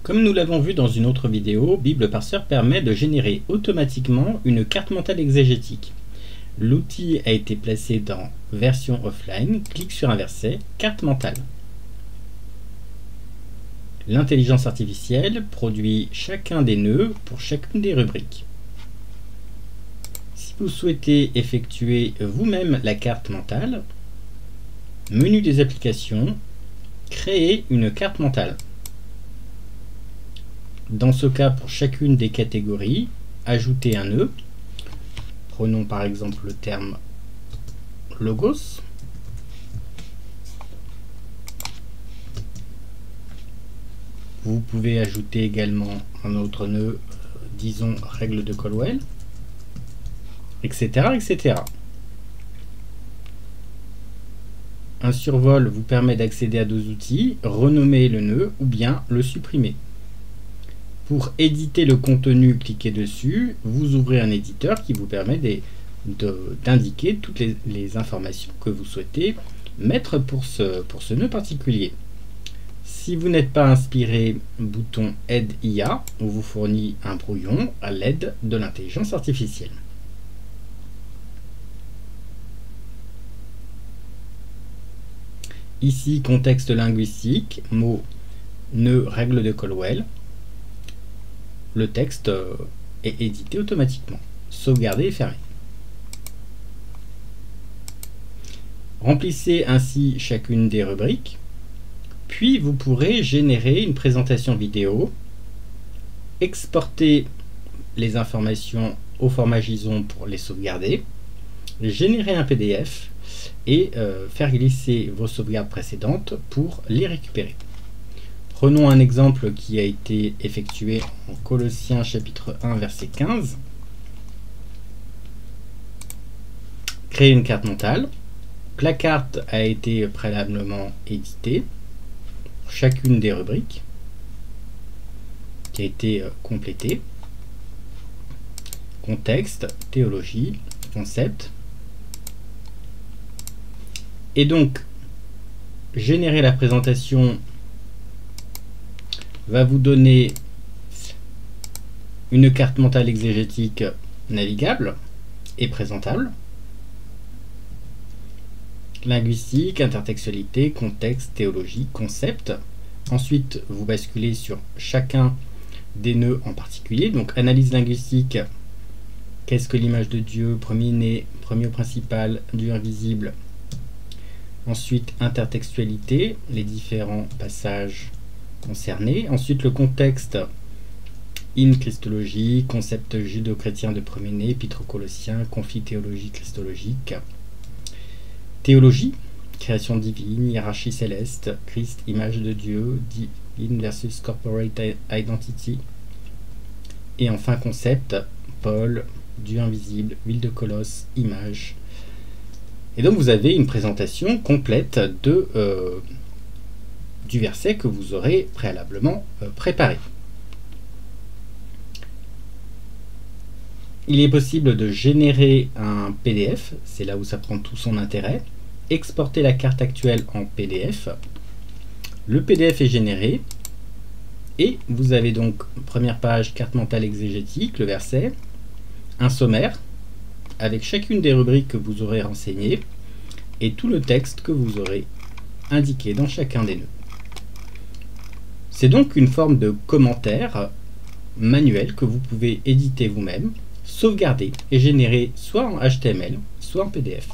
Comme nous l'avons vu dans une autre vidéo, Bible Parseur permet de générer automatiquement une carte mentale exégétique. L'outil a été placé dans version offline, clique sur un verset, carte mentale. L'intelligence artificielle produit chacun des nœuds pour chacune des rubriques. Si vous souhaitez effectuer vous-même la carte mentale, menu des applications, créer une carte mentale. Dans ce cas, pour chacune des catégories, ajoutez un nœud. Prenons par exemple le terme logos. Vous pouvez ajouter également un autre nœud, disons règle de Colwell, etc., etc. Un survol vous permet d'accéder à deux outils, renommer le nœud ou bien le supprimer. Pour éditer le contenu, cliquez dessus, vous ouvrez un éditeur qui vous permet d'indiquer toutes les informations que vous souhaitez mettre pour ce nœud particulier. Si vous n'êtes pas inspiré, bouton Aide IA, on vous fournit un brouillon à l'aide de l'intelligence artificielle. Ici, contexte linguistique, mot, nœud, règle de Colwell. Le texte est édité automatiquement. Sauvegarder et fermer. Remplissez ainsi chacune des rubriques. Puis vous pourrez générer une présentation vidéo, exporter les informations au format JSON pour les sauvegarder, générer un PDF et faire glisser vos sauvegardes précédentes pour les récupérer. Prenons un exemple qui a été effectué en Colossiens chapitre 1 verset 15. Créer une carte mentale. La carte a été préalablement éditée. Chacune des rubriques qui a été complétée. Contexte, théologie, concept. Et donc, générer la présentation va vous donner une carte mentale exégétique navigable et présentable. Linguistique, intertextualité, contexte, théologie, concept. Ensuite, vous basculez sur chacun des nœuds en particulier. Donc, analyse linguistique, qu'est-ce que l'image de Dieu, premier-né, premier au principal, Dieu invisible. Ensuite, intertextualité, les différents passages concernés. Ensuite, le contexte, in christologie, concept judo-chrétien de premier-né, épître aux Colossiens, conflit théologie christologique. Théologie, création divine, hiérarchie céleste, Christ, image de Dieu, divine versus corporate identity. Et enfin, concept, Paul, Dieu invisible, ville de Colosse, image. Et donc vous avez une présentation complète du verset que vous aurez préalablement préparé. Il est possible de générer un PDF, c'est là où ça prend tout son intérêt. Exporter la carte actuelle en PDF. Le PDF est généré. Et vous avez donc, première page, carte mentale exégétique, le verset, un sommaire, avec chacune des rubriques que vous aurez renseignées, et tout le texte que vous aurez indiqué dans chacun des nœuds. C'est donc une forme de commentaire manuel que vous pouvez éditer vous-même, sauvegarder et générer soit en HTML, soit en PDF.